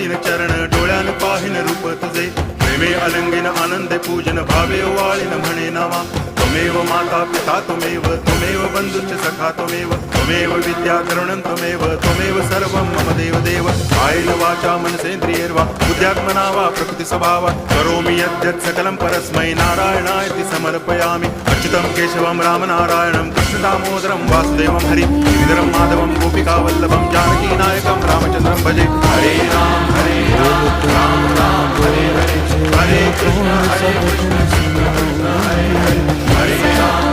घेईन चरण डोळ्यान पाहिन रूप तुझे प्रेमे अलंगिन आनंदे पूजन भावे वाळीन म्हणे नामा त्वमेव माता पिता त्वमेव बंधुश्च सखा त्वमेव विद्या करुणं त्वमेव सर्वं मम देव आयेन वाचा मनसेन्द्रियैर्वा बुद्ध्यात्मना वा प्रकृति स्वभावा करोमि यद्यत् सकलं परस्मै नारायणायति समर्पयामि अच्युतं केशवं रामनारायणं कृष्णदामोदरं वासुदेवं हरि गिरिधरं माधवं गोपिकावल्लभं जानकीनायकं रामचन्द्रं भजे हरे राम राम राम हरे हरे हरे कृष्ण कृष्ण कृष्ण हरे हरे हरे राम